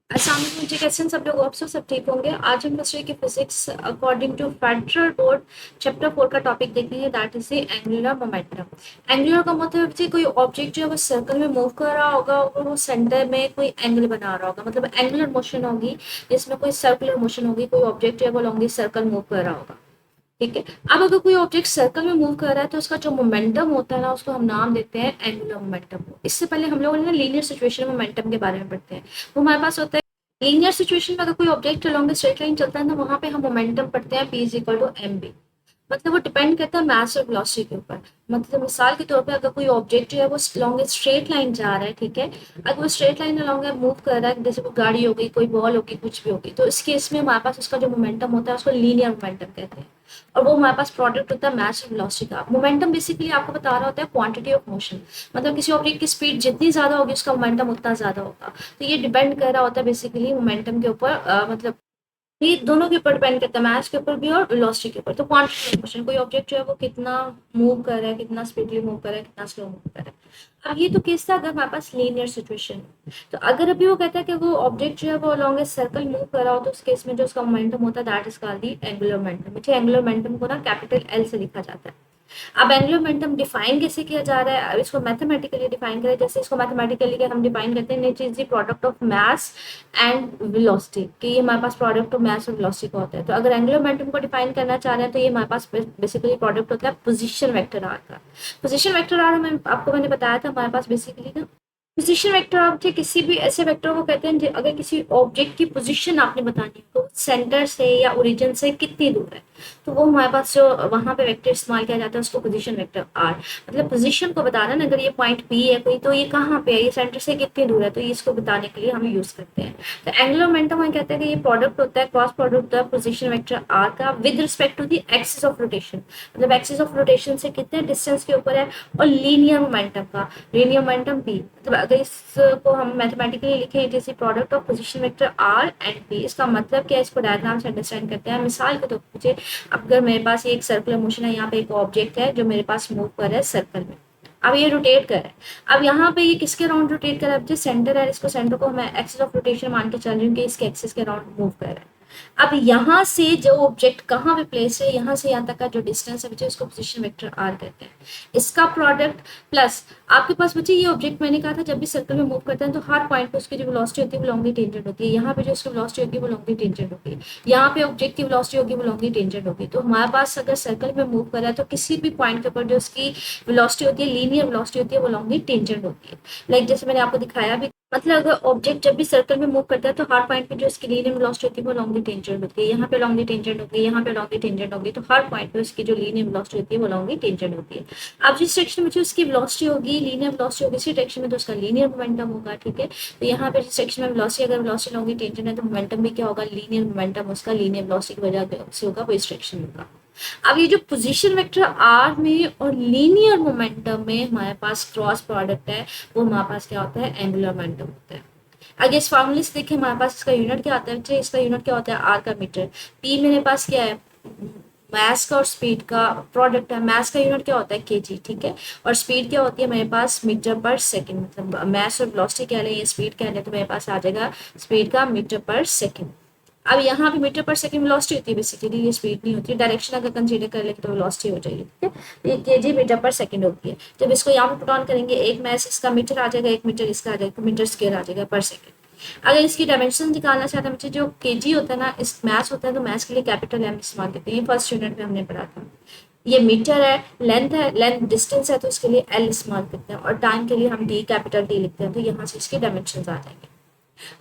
अस्सलाम वालेकुम जी, कैसे हैं सब लोग? आप सब ठीक होंगे। आज हम हिस्ट्री की physics according to federal board chapter 4 का टॉपिक देखेंगे, that is the angular momentum. Angular का मतलब है कोई ऑब्जेक्ट जो है वो सर्कल में मूव कर रहा होगा और वो सेंटर में कोई एंगल बना रहा होगा, मतलब एंगुलर मोशन होगी जिसमें कोई सर्कुलर मोशन होगी, कोई ऑब्जेक्ट जो है वो लॉन्ग सर्कल मूव कर रहा होगा। ठीक है। अब अगर कोई ऑब्जेक्ट सर्कल में मूव कर रहा है तो उसका जो मोमेंटम होता है ना, उसको हम नाम देते हैं एंगुलर मोमेंटम। इससे पहले हम लोगों ने ना लीनियर सिचुएशन मोमेंटम के बारे में पढ़ते हैं। वो हमारे पास होता है लीनियर सिचुएशन में, अगर कोई ऑब्जेक्ट अलोंग स्ट्रेट लाइन चलता है ना, वहां पे हम मोमेंटम पढ़ते हैं p is equal to m b. मतलब वो डिपेंड करता है मास और वेलोसिटी के ऊपर। मतलब मिसाल के तौर पे अगर कोई ऑब्जेक्ट जो है वो लॉन्ग स्ट्रेट लाइन जा रहा है, ठीक है, अगर वो स्ट्रेट लाइन लॉन्ग मूव कर रहा है, जैसे वो गाड़ी हो गई, कोई बॉल होगी, कुछ भी होगी, तो इस केस में हमारे पास उसका जो मोमेंटम होता है उसको लीनियर मोमेंटम कहते हैं। और वो हमारे पास प्रोडक्ट होता है मास और वेलोसिटी का। मोमेंटम बेसिकली आपको बता रहा होता है क्वांटिटी ऑफ मोशन, मतलब किसी ऑब्जेक्ट की स्पीड जितनी ज्यादा होगी उसका मोमेंटम उतना ज्यादा होगा। तो ये डिपेंड कर रहा होता है बेसिकली मोमेंटम के ऊपर, मतलब ये दोनों के ऊपर डिपेंड करता है, मास के ऊपर भी और वेलोसिटी के ऊपर। तो क्वांटिटी ऑफ मोशन, कोई ऑब्जेक्ट जो है वो कितना मूव कर रहा है, कितना स्पीडली मूव कर रहा है, कितना स्लो मूव कर रहा है। अब ये तो केस था अगर हमारे पास लीनियर सिचुएशन। तो अगर अभी वो कहता है कि वो ऑब्जेक्ट जो है वो लॉन्ग सर्कल मूव कर रहा हो, तो उस केस में जो उसका मोमेंटम होता है that is called the angular momentum. Angular momentum को ना कैपिटल एल से लिखा जाता है। अब एंगुलर मोमेंटम डिफाइन कैसे किया जा रहा है, अब इसको मैथमेटिकली डिफाइन करें। जैसे इसको मैथमेटिकली हम डिफाइन करते हैं, nature is the product of mass and velocity, कि ये हमारे पास प्रोडक्ट ऑफ मास और वेलोसिटी का होता है। तो अगर एंगुलर मोमेंटम को डिफाइन करना चाह रहे हैं तो ये हमारे पास बेसिकली प्रोडक्ट होता है पोजीशन वेक्टर आर का। पोजीशन वेक्टर आर हमें आपको मैंने बताया था, हमारे पास बेसिकली ना पोजीशन वेक्टर आप किसी भी ऐसे वेक्टर को कहते हैं अगर किसी ऑब्जेक्ट की पोजीशन आपने बतानी है तो सेंटर से या ओरिजिन से कितनी दूर है, तो वो हमारे पास जो वहां पे वेक्टर इस्तेमाल किया जाता है उसको पोजीशन वेक्टर आर। मतलब पोजीशन को बताना ना, अगर ये पॉइंट पी है कोई, तो ये कहाँ पे है, ये सेंटर से कितनी दूर है, तो ये इसको बताने के लिए हम यूज करते हैं। तो एंगुलर मोमेंटम हम कहते हैं कि ये प्रोडक्ट होता है, क्रॉस प्रोडक्ट होता है पोजीशन वेक्टर आर का with respect to the axis of rotation. मतलब एक्सिस ऑफ रोटेशन से कितने डिस्टेंस के ऊपर है, और लीनियर मोमेंटम का, लीनियर मोमेंटम पी। मतलब अगर इसको हम मैथमेटिकली लिखें, it is the product of position vector r and p. इसका मतलब क्या है, इसको डायग्राम से अंडरस्टैंड करते हैं। मिसाल के तौर पर मुझे, अगर मेरे पास ये एक सर्कुलर मोशन है, यहाँ पे एक ऑब्जेक्ट है जो मेरे पास मूव कर रहा है सर्कल में, अब ये रोटेट कर रहा है। अब यहाँ पे ये किसके अराउंड रोटेट कर रहा है, जो सेंटर है, इसको सेंटर को मैं एक्सिस ऑफ रोटेशन मान के चल रही हूँ कि इसके एक्सिस के अराउंड मूव कर रहा है। अब यहाँ से जो ऑब्जेक्ट कहाँ पे प्लेस है, यहाँ से यहाँ तक का जो डिस्टेंस है बच्चे, उसको पोजीशन वेक्टर आर कहते हैं। इसका प्रोडक्ट प्लस आपके पास बच्चे ये ऑब्जेक्ट, मैंने कहा था जब भी सर्कल में मूव करते हैं तो हर पॉइंट पे उसकी जो वेलोसिटी होती है वो लॉन्गली टेंजेंट होती है। यहाँ पे जो उसकी वेलोसिटी होगी वो लॉन्गली टेंजेंट होगी, यहाँ पे ऑब्जेक्ट की वेलोसिटी होगी वो लॉन्गली टेंजेंट होगी। तो हमारे पास अगर सर्कल में मूव कर रहा है तो किसी भी पॉइंट के ऊपर जो उसकी वेलोसिटी होती है, लीनियर वेलोसिटी होती है, वो लॉन्गली टेंजेंट होती है। लाइक जैसे मैंने आपको दिखाया भी, मतलब अगर ऑब्जेक्ट जब भी सर्कल में मूव करता है तो हर पॉइंट पे जो इसकी लीनियर वेलोसिटी होती है वो लॉन्गली टेंजेंट होती है। यहाँ पे लॉन्गली टेंजेंट होगी, यहाँ पे लॉन्गली टेंजेंट होगी, तो हर पॉइंट पे उसकी जो लीनियर वेलोसिटी होती है वो लॉन्गली टेंजेंट होती है। अब जिस डायरेक्शन में जो उसकी वेलोसिटी होगी, लीनियर वेलोसिटी होगी, इसी डायरेक्शन में तो उसका लीनियर मोमेंटम होगा। ठीक है। तो यहाँ पे जिस डायरेक्शन में वेलोसिटी, अगर वेलोसिटी लॉन्गली टेंजेंट है तो मोमेंटम भी क्या होगा, लीनियर मोमेंटम उसका लीनियर वेलोसिटी की वजह से होगा, वो इस डायरेक्शन में होगा। अब ये जो पोजीशन वेक्टर आर में और लीनियर मोमेंटम में हमारे पास क्रॉस प्रोडक्ट है, वो हमारे पास क्या होता है, एंगुलर मोमेंटम होता है। आगे इस फॉर्मूले से देखिए, हमारे पास इसका यूनिट क्या आता है, इसका यूनिट क्या होता है, आर का मीटर। पी मेरे पास क्या है, मास का और स्पीड का प्रोडक्ट है। मास का यूनिट क्या होता है, केजी। ठीक है। और स्पीड क्या होती है मेरे पास, मीटर पर सेकंड। मतलब मास और वेलोसिटी कह लें या स्पीड कह लें, तो मेरे पास आ जाएगा स्पीड का मीटर पर सेकंड। अब यहाँ पे मीटर पर सेकंड वेलोसिटी होती है बेसिकली, ये स्पीड नहीं होती। डायरेक्शन अगर कंसीडर कर ले तो वेलोसिटी हो जाएगी। ठीक है। ये केजी मीटर पर सेकंड होती है। जब इसको यहाँ पे पुट ऑन करेंगे, एक मास इसका मीटर आ जाएगा, एक मीटर इसका आ जाएगा, मीटर स्क्वायर आ जाएगा पर सेकंड। अगर इसकी डायमेंशन निकालना चाहते हैं बच्चे, जो केजी होता है ना, इस मैथ्स होता है, तो मैथ्स के लिए कैपिटल एम इस्तेमाल करते हैं। फर्स्ट यूनिट में हमने पढ़ा था। ये मीटर है, लेंथ है, लेंथ डिस्टेंस है, तो इसके लिए एल इस्तेमाल करते हैं। और टाइम के लिए हम डी, कैपिटल डी लिखते हैं। तो यहाँ से इसके डायमेंशन आ जाएंगे।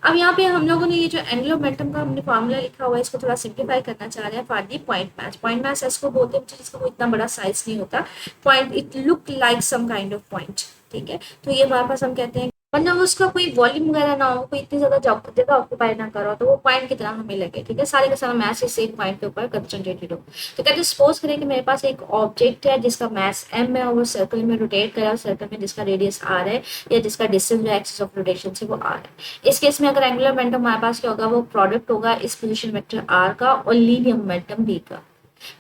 अब यहाँ पे हम लोगों ने ये जो एंगुलर मोमेंटम का हमने फार्मूला लिखा हुआ है, इसको थोड़ा सिंप्लीफाई करना चाह रहे हैं for the point match. Point match इसको बोलते हैं जिसका कोई इतना बड़ा साइज नहीं होता। Point, it look like some kind of point. ठीक है। तो ये हमारे पास हम कहते हैं, मतलब उसका कोई वॉल्यूम वगैरह ना हो, कोई इतनी ज्यादा जगह ऑक्यूपाई ना करो, तो वो पॉइंट की तरह हमें लगे। ठीक है। सारे का सारा मैस इस एक पॉइंट के ऊपर कंसंट्रेटेड हो। तो कहते हैं सपोज करें कि मेरे पास एक ऑब्जेक्ट है जिसका मैस एम है और वो सर्कल में रोटेट कर रहा है, सर्कल में जिसका रेडियस आर है, या जिसका डिस्टेंस जो एक्सिस ऑफ रोटेशन से वो आर है। इस केस में अगर एंगुलर मोमेंटम हमारे पास क्या होगा, वो प्रोडक्ट होगा इस पोजीशन वेक्टर आर का और लीनियर मोमेंटम बी का।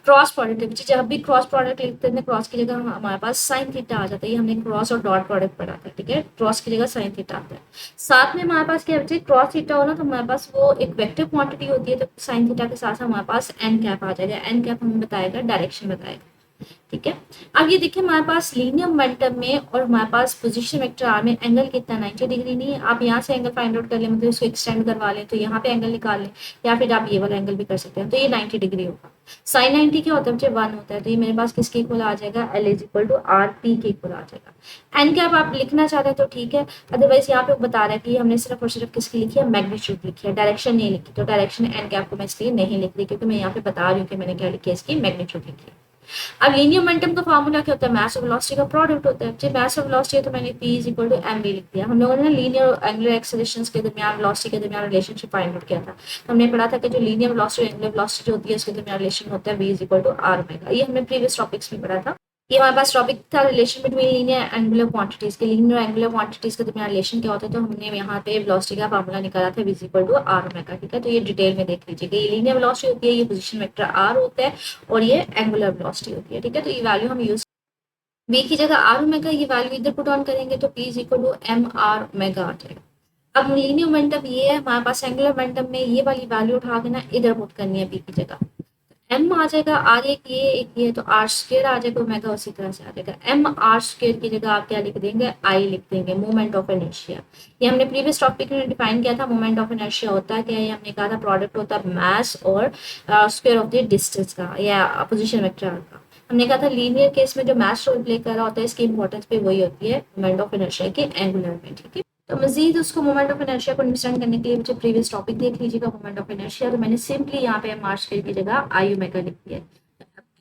क्रॉस प्रोडक्ट, जब भी क्रॉस प्रोडक्ट लिखते हैं क्रॉस की जगह हमारे पास साइन थीटा आ जाता है। ये हमने क्रॉस और डॉट प्रोडक्ट पढ़ा था, ठीक है। क्रॉस की जगह साइन थीटा आता है। साथ में हमारे पास क्या बच्चे, क्रॉस थीटा हो ना तो हमारे पास वो एक वेक्टर क्वांटिटी होती है, तो साइन थीटा के साथ साथ हमारे पास एन कैप आ जाएगा। एन कैप हमें बताएगा डायरेक्शन बताएगा, ठीक है। अब ये देखिए हमारे पास लीनियर मोमेंटम में और हमारे पास पोजीशन वेक्टर आर में एंगल कितना 90 डिग्री नहीं है। आप यहाँ से एंगल फाइंड आउट कर लें, मतलब इसको एक्सटेंड करवा लें तो यहाँ पे एंगल निकाल लें, या फिर आप ये वाला एंगल भी कर सकते हैं। तो ये 90 डिग्री होगा। साइन 90 क्या होता है बच्चे, 1 होता है। तो ये मेरे पास किसके इक्वल आ जाएगा, L is equal to r p के इक्वल आ जाएगा। एन कैप आप लिखना चाह रहे हैं तो ठीक है, अदरवाइज यहाँ पे बता रहा है कि हमने सिर्फ और सिर्फ किसकी लिखी है, मैग्नीट्यूड लिखी है, डायरेक्शन नहीं लिखी। तो डायरेक्शन एन कैप को मैं इसलिए नहीं लिख रही क्योंकि मैं यहाँ पे बता रही हूँ कि मैंने क्या लिखी है, इसकी मैग्नीट्यूड लिखी है। अब लीनियर मोमेंटम का फार्मूला क्या होता है, मास और वेलोसिटी का प्रोडक्ट होता है। जब मास और वेलोसिटी है तो मैंने p is equal to m v लिख दिया। हम लोगों ने लीनियर और एंगुलर एक्सेलरेशंस के दरमियान वेलोसिटी के दरमियान रिलेशनशिप फाइंड आउट किया था। हमने पढ़ा था कि जो लीनियर वेलोसिटी और एंगुलर वेलोसिटी होती है उसके दरमियान रिलेशन होता है v is equal to r omega. ये हमने प्रीवियस टॉपिक्स में पढ़ा था। ये हमारे पास टॉपिक था relation between linear angular quantities के। लीनियर एंगुलर क्वांटिटीज के दरमियान रिलेशन क्या होता है, तो हमने यहाँ पे वेलोसिटी का फार्मूला निकाला था v is equal to r omega, ठीक है। तो ये डिटेल में देख लीजिएगा। ये लीनियर वेलोसिटी होती है, ये पोजीशन वेक्टर आर होता है, और ये एंगुलर वेलोसिटी होती है, ठीक है। तो ये वैल्यू हम यूज v की जगह आर ओमेगा, ये वैल्यू इधर पुट ऑन करेंगे तो p is equal to M R omega आ जाएगा। अब लीनियर मोमेंटम ये है हमारे पास, एंगुलर मोमेंटम में ये वाली वैल्यू उठा के ना इधर पुट करनी है p की जगह। एम आ जाएगा, आर एक ये तो आर स्क्वायर आ जाएगा, ओमेगा उसी तरह से आ जाएगा। एम आर स्क्वायर की जगह आप क्या लिख देंगे, आई लिख देंगे, मोमेंट ऑफ इनर्शिया। ये हमने प्रीवियस टॉपिक में डिफाइन किया था। मोमेंट ऑफ इनर्शिया होता है क्या, ये हमने कहा था प्रोडक्ट होता है मास और स्क्वायर ऑफ द डिस्टेंस का या पोजीशन वेक्टर का। हमने कहा था लीनियर केस में जो मास रोल प्ले कर रहा होता है इसकी इंपॉर्टेंस पे वही होती है मोमेंट ऑफ इनर्शिया के एंगुलर में, ठीक है। तो मजीद उसको मोमेंट ऑफ इनर्शिया को अंडरस्टैंड करने के लिए मुझे प्रीवियस टॉपिक देख लीजिएगा मोमेंट ऑफ इनर्शिया। तो मैंने सिंपली यहाँ पे मार्च की जगह आई ओमेगा लिख दिया।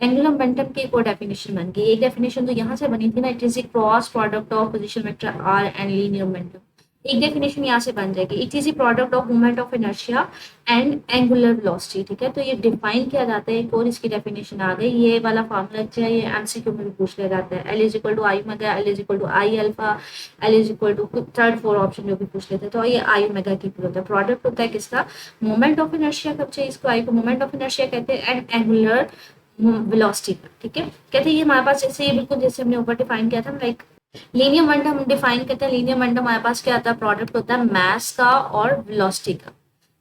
एंगुलर मोमेंटम की एक और डेफिनेशन बन गई। एक डेफिनेशन तो यहाँ से बनी थी ना, it is a cross product of position vector r and linear momentum. एक डेफिनेशन यहाँ से बन जाएगी, it is a product of moment of inertia and angular velocity, ठीक है। तो ये डिफाइन किया जाता है, एक और इसकी डेफिनेशन आ गई। ये वाला फार्मूला चाहिए, ये एमसीक्यू में भी पूछ लिया जाता है। L is equal to I omega, L is equal to I alpha, L is equal to third four option जो भी पूछ लेते हैं। तो ये आई ओमेगा की होता है, प्रोडक्ट होता है किसका, मोमेंट ऑफ इनर्शिया का। चाहिए इसको आई को मोमेंट ऑफ इनर्शिया कहते हैं एंड एंगुलर वेलोसिटी का, ठीक है। कहते हैं ये हमारे पास जैसे बिल्कुल जैसे हमने ऊपर डिफाइन किया था, लाइक लीनियर मोमेंटम हम डिफाइन करते हैं। लीनियर मोमेंटम हमारे पास क्या आता है, प्रोडक्ट होता है मास का और वेलोसिटी का।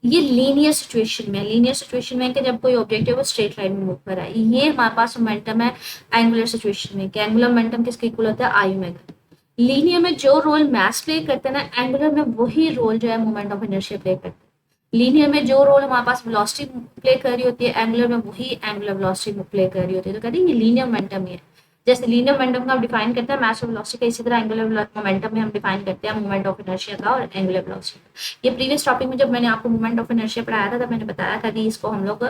ये लीनियर सिचुएशन में, लीनियर सिचुएशन में कि जब कोई ऑब्जेक्ट है वो स्ट्रेट लाइन में मूव कर रहा है। ये हमारे पास मोमेंटम है एंगुलर सिचुएशन में, कि एंगुलर मोमेंटम किसके इक्वल होता है, आई ओमेगा। लीनियर में जो रोल मास प्ले करते हैं ना, एंगुलर में वही रोल जो है मोमेंट ऑफ इनर्शिया प्ले करते हैं। लीनियर में जो रोल हमारे पास वेलोसिटी प्ले कर रही होती है, एंगुलर में वही एंगुलर वेलोसिटी प्ले कर रही होती है। तो कहते हैं ये लीनियर मोमेंटम है। जैसे लीनियर मोमेंटम का हम डिफाइन करते हैं मास और वेलोसिटी का, इसी तरह एंगुलर मोमेंटम में हम डिफाइन करते हैं मोमेंट ऑफ इनर्शिया का और एंगुलर वेलोसिटी का। ये प्रीवियस टॉपिक में जब मैंने आपको मोमेंट ऑफ इनर्शिया पढ़ाया था तब मैंने बताया था कि इसको हम लोग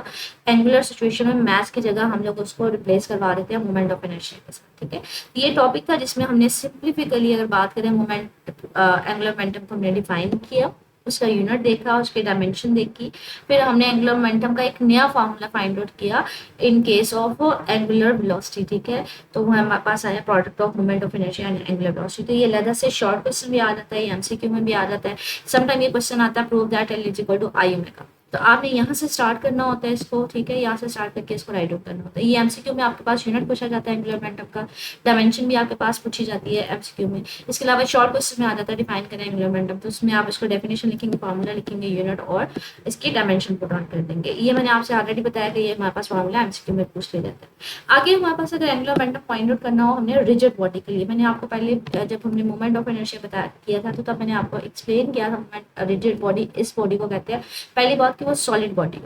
एंगुलर सिचुएशन में मास की जगह हम लोग उसको रिप्लेस करवा देते हैं मोमेंट ऑफ इनर्शिया के साथ, ठीक है। ये टॉपिक था जिसमें हमने सिंप्लीफिकली अगर बात करें मोमेंट एंगुलर मोमेंटम को हमने डिफाइन किया, उसका यूनिट देखा, उसके डायमेंशन देखी, फिर हमने एंगुलर मोमेंटम का एक नया फार्मूला फाइंड आउट किया in case of angular velocity, ठीक है। तो वो हमारे पास आया product of moment of inertia and angular velocity. तो ये अलग से शॉर्ट क्वेश्चन भी आ जाता है, एमसीक्यू में भी आ जाता है। समटाइम ये क्वेश्चन आता है prove that L is equal to I omega. तो आपने यहाँ से स्टार्ट करना होता है इसको, ठीक है। यहाँ से स्टार्ट करके इसको राइट आउट करना होता है। ये एमसीक्यू में आपके पास यूनिट पूछा जाता है एंगुलर मोमेंटम का, डायमेंशन भी आपके पास पूछी जाती है एमसीक्यू में। इसके अलावा शॉर्ट क्वेश्चन में आ जाता है डिफाइन करें एंगुलर मोमेंटम, तो उसमें आप इसको डेफिनेशन लिखेंगे, फार्मूला लिखेंगे, यूनिट और इसकी डायमेंशन पुट ऑन कर देंगे। ये मैंने आपसे ऑलरेडी बताया कि ये हमारे पास फार्मूला एमसीक्यू में पूछ लिया जाता है। आगे हमारे पास अगर एंगुलर मोमेंटम फाइंड आउट करना हो हमने रिजिड बॉडी के लिए, मैंने आपको पहले जब हमने मोमेंट ऑफ इनर्शिया बताया किया था तो तब मैंने आपको एक्सप्लेन किया था रिजिड बॉडी इस बॉडी को कहते हैं। पहली बात कि वो सॉलिड बॉडी।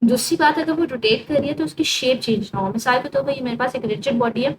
दूसरी बात अगर वो रोटेट कर रही है तो उसकी शेप चेंज ना हो। मिसाल के तौर पर ये मेरे पास एक रिजिड बॉडी है,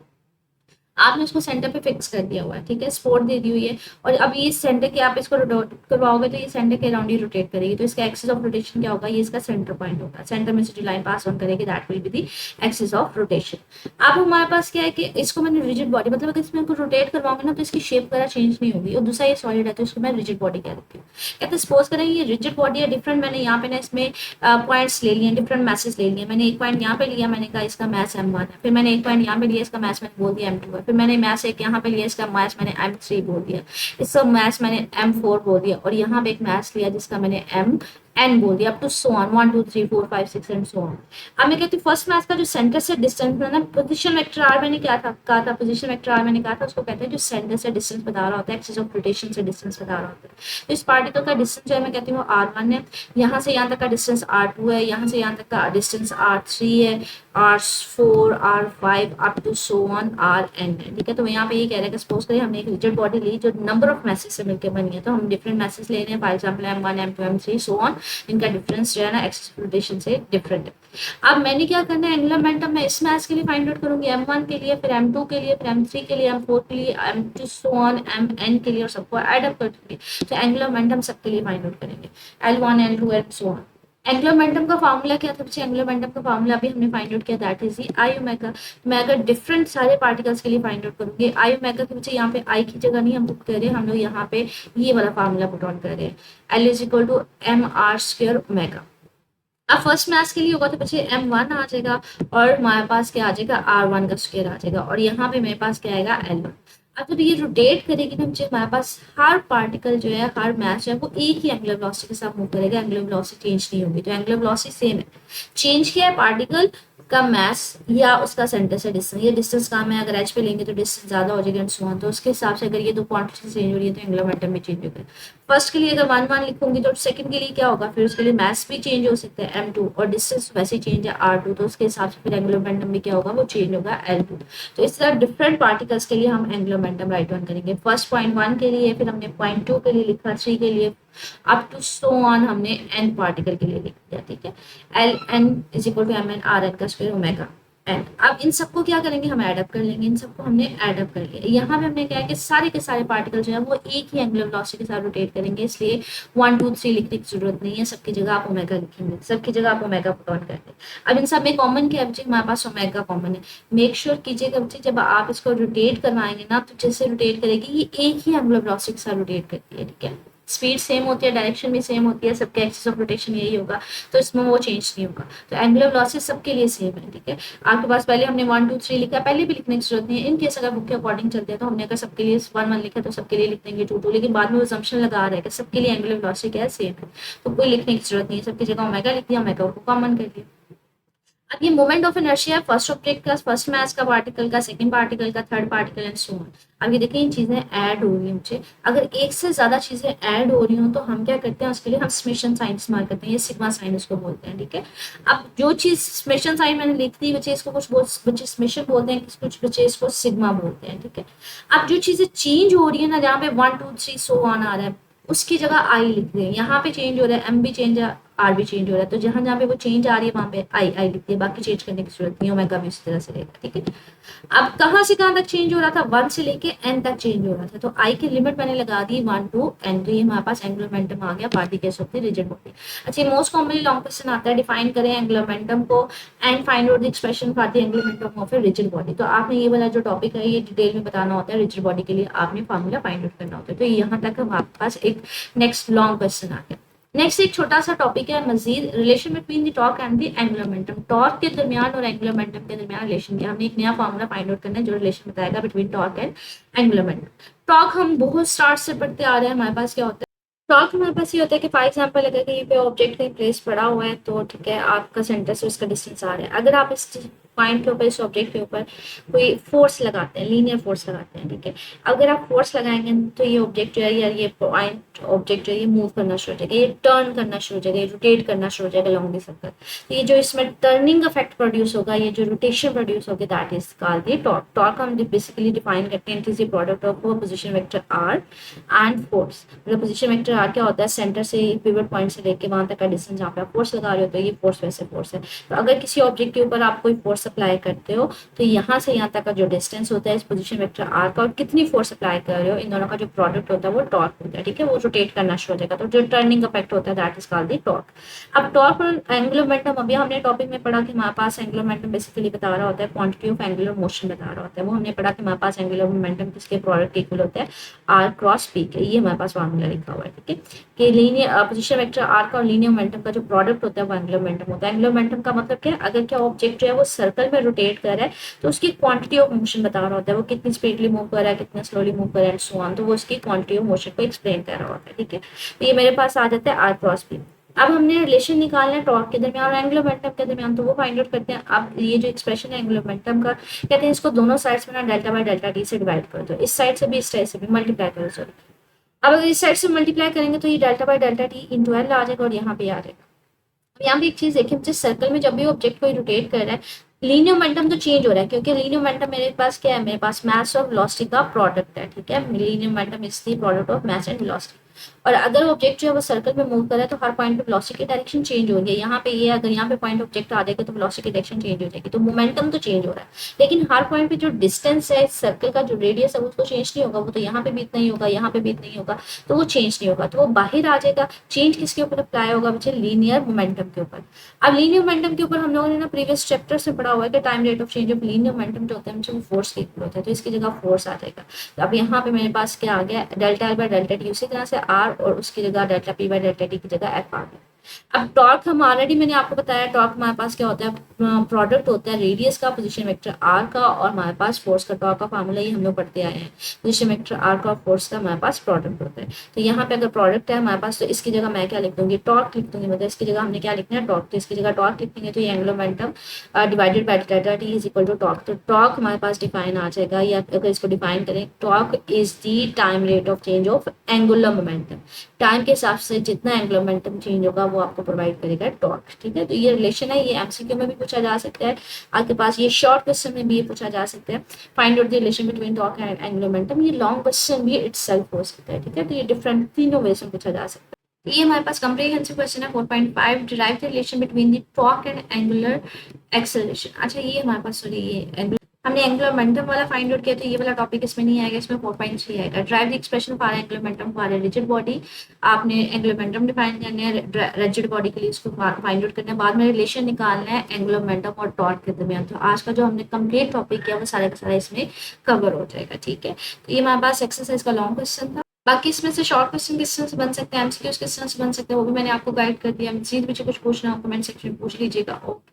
आपने उसको सेंटर पे फिक्स कर दिया हुआ है, ठीक है, सपोर्ट दे दी हुई है, और अब ये सेंटर के आप इसको रोटेट करवाओगे तो ये सेंटर के अराउंड ही रोटेट करेगी। तो इसका एक्सिस ऑफ रोटेशन क्या होगा, ये इसका सेंटर पॉइंट होगा। सेंटर में से जो लाइन पास ऑन करेगी that will be the axis of rotation. अब हमारे पास क्या है कि इसको मैंने रिजिड बॉडी, मतलब अगर इसमें रोटेट करवाऊंगे ना तो इसकी शेप वगैरह चेंज नहीं होगी। और दूसरा ये सॉलिड है तो इसको मैं रिजिड बॉडी कह देती हूँ। कहते सपोज करें ये रिजिड बॉडी है, डिफरेंट मैंने यहाँ पे ना इसमें पॉइंट्स ले लिए, डिफरेंट मैसेज ले लिए। मैंने एक पॉइंट यहाँ पे लिया, मैंने कहा इसका मैस M1 है, फिर मैंने एक पॉइंट यहाँ पे लिया, इसका मैस मैंने बोल दिया M2 है, फिर मैंने मैस एक यहाँ पे लिया, इसका मैस मैंने M3 बोल दिया, इसका मैस मैंने M4 बोल दिया, और यहाँ पे एक मैस लिया जिसका मैंने एन बोल दिया, up to so on 1 2 3 4 5 6 and so on. अब मैं कहती हूँ फर्स्ट मैथ का जो सेंटर से डिस्टेंस है ना, पोजीशन वेक्टर आर मैंने क्या था कहा था, पोजीशन वेक्टर आर मैंने कहा था उसको कहते हैं जो सेंटर से डिस्टेंस बता रहा होता है, एक्सिस ऑफ रोटेशन से डिस्टेंस बता रहा होता है। तो इस पार्टिकल का डिस्टेंस जो है मैं कहती हूँ R1 है, यहाँ से यहाँ तक का डिस्टेंस R2 है, यहाँ से यहाँ तक का डिस्टेंस R3 है, R4 R5 up to so on Rn है, ठीक है। तो यहाँ पे ये कह रहा है कि सपोज करें हमने एक रिजिड बॉडी ली जो नंबर ऑफ मैसेज से मिलकर बनी है, तो हम डिफरेंट मैसेज ले रहे हैं, for example M1 M2 M3 so on, इनका डिफरेंस जो है ना एक्सिस रोटेशन से डिफरेंट है। अब मैंने क्या करना है, एंगुलर मोमेंटम मैं इस मैच के लिए फाइंड आउट करूंगी, M1 के लिए, फिर M2 के लिए, फिर M3 के लिए, M4 के लिए, M2 सो ऑन Mn के लिए, और सबको ऐड अप कर दूंगी। तो एंगुलर मोमेंटम सबके लिए फाइंड आउट करेंगे, L1 L2 and so on. Angular momentum का फार्मूला क्या था बच्चे, एंगुलर मोमेंटम का फार्मूला अभी हमने फाइंड आउट किया, दैट इज आई ओमेगा। मैं अगर डिफरेंट सारे पार्टिकल्स के लिए फाइंड आउट करूंगी, आई ओमेगा के बच्चे यहाँ पे आई की जगह नहीं हम पुट कर रहे हैं, हम लोग यहाँ पे ये वाला फार्मूला पुट ऑन कर रहे हैं, L is equal to M r square omega. अब फर्स्ट मैथ्स के लिए होगा तो बच्चे M1 आ जाएगा, और हमारे पास क्या आ जाएगा, R1 का स्क्वायर आ जाएगा, और यहाँ पे मेरे पास क्या आएगा, L1। अब जब ये रोटेट करेगी ना बच्चे, हमारे पास हर पार्टिकल जो है, हर मैच है, वो एक ही एंगुलर वेलोसिटी के साथ मूव करेगा, एंगुलर वेलोसिटी चेंज नहीं होगी। तो एंगुलर वेलोसिटी सेम है, चेंज किया है पार्टिकल का मास या उसका सेंटर से डिस्टेंस, ये डिस्टेंस कम है, अगर एच पे लेंगे तो डिस्टेंस ज्यादा हो जाएगी एंड सो ऑन। तो उसके हिसाब से अगर ये दो क्वांटिटी चेंज हो रही है तो एंगुलर मोमेंटम भी चेंज होगा। फर्स्ट के लिए अगर 1 1 लिखूंगी तो सेकंड के लिए क्या होगा, फिर उसके लिए मास भी चेंज हो सकता है M2, और डिस्टेंस वैसे ही चेंज है R2, तो उसके हिसाब से फिर एंगुलर मोमेंटम भी क्या होगा, वो चेंज होगा L2। तो इस तरह डिफरेंट पार्टिकल्स के लिए हम एंगुलर मोमेंटम राइट ऑन करेंगे। फर्स्ट पॉइंट 1 के लिए, फिर हमने पॉइंट 2 के लिए लिखा, 3 के लिए, अप टू सो ऑन हमने n पार्टिकल के लिए लिख दिया, ठीक है। L n is equal to m n r n का स्क्वायर ओमेगा एंड। अब इन सबको क्या करेंगे, हम ऐड अप कर लेंगे, इन सबको हमने ऐड अप कर लिया। यहाँ पे हमने क्या है कि सारे के सारे पार्टिकल जो है वो एक ही एंगुलर वेलोसिटी के साथ रोटेट करेंगे, इसलिए 1 2 3 लिखने की जरूरत नहीं है, सबकी जगह आप ओमेगा लिखेंगे, सबकी जगह आप ओमेगा पुट ऑन करते हैं। अब इन सब में कॉमन क्या है बच्चे, हमारे पास ओमेगा कॉमन है। मेक श्योर कीजिएगा बच्चे जब आप इसको रोटेट करवाएंगे ना, तो जैसे रोटेट करेगी ये एक ही एंगुलर वेलोसिटी के साथ रोटेट करती है, ठीक है। स्पीड सेम होती है, डायरेक्शन भी सेम होती है, सबके एक्सिस ऑफ रोटेशन यही होगा, तो इसमें वो चेंज नहीं होगा। तो एंगुलर वेलोसिटी सबके लिए सेम है, ठीक है। आपके पास पहले हमने 1 2 3 लिखा, पहले भी लिखने की जरूरत नहीं है, इन केस अगर बुक के अकॉर्डिंग चलते हैं तो हमने अगर सबके लिए 1 1 लिखा तो सबके लिए लिख देंगे 2 2, लेकिन बाद में वो असम्पशन लगा रहा है कि सबके लिए एंगुलर वेलोसिटी क्या है, सेम है, तो कोई लिखने की जरूरत नहीं है, सबकी जगह ओमेगा लिख दिया, ओमेगा को कॉमन कर दिया। अब ये मोमेंट ऑफ इनर्शिया है, फर्स्ट ऑब्जेक्ट का, फर्स्ट मास का पार्टिकल का, सेकंड पार्टिकल का, third particle and so on. अब ये देखिए इन चीजें ऐड हो रही हैं मुझे, अगर एक से ज्यादा चीजें ऐड हो रही हो तो हम क्या करते हैं, उसके लिए हम समेशन साइन इस्तेमाल करते हैं, ये सिग्मा साइन इसको बोलते हैं, ठीक है। अब जो चीज समेशन साइन मैंने लिख दी बच्चे, इसको कुछ बच्चे समेशन बोलते हैं, कुछ बच्चे इसको सिग्मा बोलते हैं, ठीक है। अब जो चीजें चेंज हो रही है ना, जहाँ पे 1 2 3 सो ऑन आ रहा है, उसकी जगह आई लिख दें, यहाँ पे चेंज हो रहा है, एम भी चेंज है, आर भी चेंज हो रहा है, तो जहां जहां पे वो चेंज आ रही है वहां पे आई आई लिखती है, बाकी चेंज करने की जरूरत नहीं है, ओमेगा भी इसी तरह से रहेगा, ठीक है। अब कहां से कहां तक चेंज हो रहा था, 1 से लेके n तक चेंज हो रहा था, तो आई की लिमिट मैंने लगा दी 1 to n, तो ये हमारे पास एंगुलर मोमेंटम आ गया particles of the rigid body. अच्छा, मोस्ट कॉमनली लॉन्ग क्वेश्चन आता है, डिफाइन करें एंगुलर मोमेंटम को and find out the expression for the angular momentum of a rigid body. तो आपने ये वाला जो टॉपिक है ये डिटेल में बताना होता है, रिजिड बॉडी के लिए आपने फार्मूला फाइंड आउट करना होता है। तो यहाँ तक हमारे पास एक नेक्स्ट लॉन्ग क्वेश्चन आ गया। नेक्स्ट एक छोटा सा टॉपिक है मजीद, relation between the torque and the angular momentum. Torque के दरमियान और एंगुलर मोमेंटम के दरमियान रिलेशन किया, हमने एक नया फार्मूला फाइंड आउट करना है जो रिलेशन बताएगा between torque and angular momentum. Torque हम बहुत स्टार्ट से पढ़ते आ रहे हैं, हमारे पास क्या होता है टॉर्क, हमारे पास ये होता है कि फॉर एग्जांपल अगर कहीं पे ऑब्जेक्ट कहीं प्लेस पड़ा हुआ है, तो ठीक है आपका सेंटर से उसका डिस्टेंस आ रहा है, अगर आप इस पॉइंट के ऊपर, इस ऑब्जेक्ट के ऊपर कोई फोर्स लगाते हैं, लीनियर फोर्स लगाते हैं, ठीक है। अगर आप फोर्स लगाएंगे तो ये ऑब्जेक्ट जो है या ये पॉइंट ऑब्जेक्ट जो है ये मूव करना शुरू हो जाएगा, ये टर्न करना शुरू हो जाएगा, ये रोटेट करना शुरू हो जाएगा लॉन्ग द सर्कल। तो ये जो इसमें टर्निंग इफेक्ट प्रोड्यूस होगा, ये जो रोटेशन प्रोड्यूस होगी, that is called the torque. Torque हम बेसिकली डिफाइन करते हैं, it is the product of position vector r and force. मतलब पोजीशन वेक्टर r क्या होता है, सेंटर से पिवट पॉइंट से लेके वहां तक का डिस्टेंस जहाँ पे आप फोर्स लगा रहे हो, तो ये फोर्स वैसे फोर्स है। तो अगर किसी ऑब्जेक्ट के ऊपर आप कोई फोर्स अप्लाई करते हो, तो यहाँ से यहाँ तक का जो डिस्टेंस होता है इस पोजीशन वेक्टर r का, और कितनी फोर्स अप्लाई कर रहे हो, इन दोनों का जो प्रोडक्ट होता है वो टॉर्क होता है, ठीक है। वो रोटेट करना शुरू हो जाएगा, तो जो टर्निंग इफेक्ट होता है that is called the torque. अब टॉर्क और एंगुलर मोमेंटम, अभी हमने टॉपिक में पढ़ा कि हमारे पास एंगुलर मोमेंटम बेसिकली बता रहा होता है क्वांटिटी ऑफ एंगुलर मोशन बता रहा होता है, वो हमने पढ़ा कि हमारे पास एंगुलर मोमेंटम किसके प्रोडक्ट इक्वल होता है, r क्रॉस p के। ये हमारे पास फार्मूला लिखा हुआ है, ठीक है, कि लीनियर पोजीशन वेक्टर r का और लीनियर मोमेंटम का जो प्रोडक्ट होता है वो एंगुलर मोमेंटम होता है। एंगुलर मोमेंटम का मतलब क्या है, अगर क्या ऑब्जेक्ट जो है वो सर्कल में रोटेट कर रहा है तो उसकी क्वांटिटी ऑफ मोशन बता रहा होता है, वो कितनी स्पीडली मूव कर रहा है, कितना स्लोली मूव कर रहा है एंड सो ऑन, तो वो उसकी क्वांटिटी ऑफ मोशन को एक्सप्लेन कर रहा होता है, ठीक है। तो ये मेरे पास आ जाता है r क्रॉस p। अब हमने रिलेशन निकालना है टॉर्क के दरमियान और एंगुलर मोमेंटम के दरमियान, तो वो फाइंड आउट करते हैं। अब ये जो एक्सप्रेशन है एंगुलर मोमेंटम का, कहते हैं इसको दोनों साइड्स में ना डेल्टा बाय डेल्टा टी से डिवाइड कर दो, इस साइड से भी इस साइड से भी मल्टीप्लाई करो। सॉरी, अब अगर इस साइड से मल्टीप्लाई करेंगे तो ये delta by delta T into L आ जाएगा और यहाँ पे आ जाएगा। अब यहाँ पे एक चीज देखिए, जिस सर्कल में जब भी ऑब्जेक्ट को रोटेट कर रहा है, लीनियर मोमेंटम तो चेंज हो रहा है, क्योंकि लीनियर मोमेंटम मेरे पास क्या है, मेरे पास मास और वेलोसिटी का प्रोडक्ट है, ठीक है। Linear momentum is the product of mass and velocity. और अगर ऑब्जेक्ट जो है वो सर्कल में मूव कर रहा है तो हर पॉइंट पे वेलोसिटी की डायरेक्शन चेंज होगी। यहाँ पे ये अगर यहाँ पे पॉइंट ऑब्जेक्ट आ जाएगा तो वेलोसिटी की डायरेक्शन चेंज हो जाएगी, तो मोमेंटम तो चेंज हो रहा है, लेकिन हर पॉइंट पे जो डिस्टेंस है इस सर्कल का, जो रेडियस है उसको चेंज नहीं होगा। वो तो यहाँ पे भी इतना ही होगा, यहाँ पे भी इतना ही होगा, तो वो चेंज नहीं होगा, तो वो बाहर आ जाएगा। चेंज किसके ऊपर अप्लाई होगा बच्चे, लीनियर मोमेंटम के ऊपर। अब लीनियर मोमेंटम के ऊपर हम लोगों ने ना प्रीवियस चैप्टर से पढ़ा हुआ है कि time rate of change of linear momentum जो होता है वो फोर्स के इक्वल होता है, तो इसकी जगह फोर्स आ जाएगा। तो अब यहाँ पे मेरे पास क्या आ गया, delta L by delta T, उसी तरह से आर और उसकी जगह delta P bye delta T की जगह एफ आ गया। अब टॉर्क हम ऑलरेडी मैंने आपको बताया, टॉर्क हमारे पास क्या होता है, प्रोडक्ट होता है रेडियस का पोजीशन वेक्टर आर का और हमारे पास फोर्स का। टॉर्क का फार्मूला ही हम लोग पढ़ते आए हैं, पोजीशन वेक्टर आर का और फोर्स का हमारे पास प्रोडक्ट होता है। तो यहाँ पे अगर प्रोडक्ट है हमारे पास, तो इसकी जगह मैं क्या लिख दूंगी, टॉर्क लिख दूंगी, मतलब इसकी जगह हमने क्या लिखना है, टॉर्क, तो इसकी जगह टॉर्क लिख देंगे। तो ये angular momentum divided by delta t is equal to torque. तो टॉर्क हमारे पास डिफाइन आ जाएगा, या अगर इसको डिफाइन करें, torque is the time rate of change of angular momentum. Time के हिसाब से जितना एंगुलर मोमेंटम चेंज होगा वो आपको प्रोवाइड करेगा टॉर्क, ठीक है। तो ये रिलेशन है, ये एमसीक्यू में भी पूछा जा सकता है, आपके पास ये शॉर्ट क्वेश्चन में भी ये पूछा जा सकता है, find out the relation between torque and angular momentum. ये लॉन्ग क्वेश्चन भी इटसेल्फ हो सकता है, ठीक है। तो ये डिफरेंट तीनों वेज में पूछा जा सकता है। ये हमारे पास कॉम्प्रिहेंसिव क्वेश्चन है 4.5, derive the relation between the torque and angular acceleration. अच्छा, ये हमारे पास, सॉरी, ये हमने एंगुलर मोमेंटम वाला फाइंड आउट किया, तो ये वाला टॉपिक इसमें नहीं आएगा, इसमें 4.3 आएगा। Drive the expression for angular momentum for rigid body. आपने एंगुलर मोमेंटम डिफाइन करना है, रिजिड बॉडी के लिए इसको फाइंड आउट करना है, बाद में रिलेशन निकालना है एंगुलर मोमेंटम और टॉर्क के दरमियान। तो आज का जो हमने कंप्लीट टॉपिक किया वो सारा का सारा इसमें कवर हो जाएगा, ठीक है। तो ये हमारे पास एक्सरसाइज का लॉन्ग क्वेश्चन था। बाकी इसमें से शॉर्ट क्वेश्चन किस तरह से बन सकते हैं, एमसीक्यूज किस तरह से बन सकते हैं, वो भी मैंने आपको गाइड कर दिया। मजीद भी कुछ पूछना हो कमेंट सेक्शन में पूछ लीजिएगा। ओके।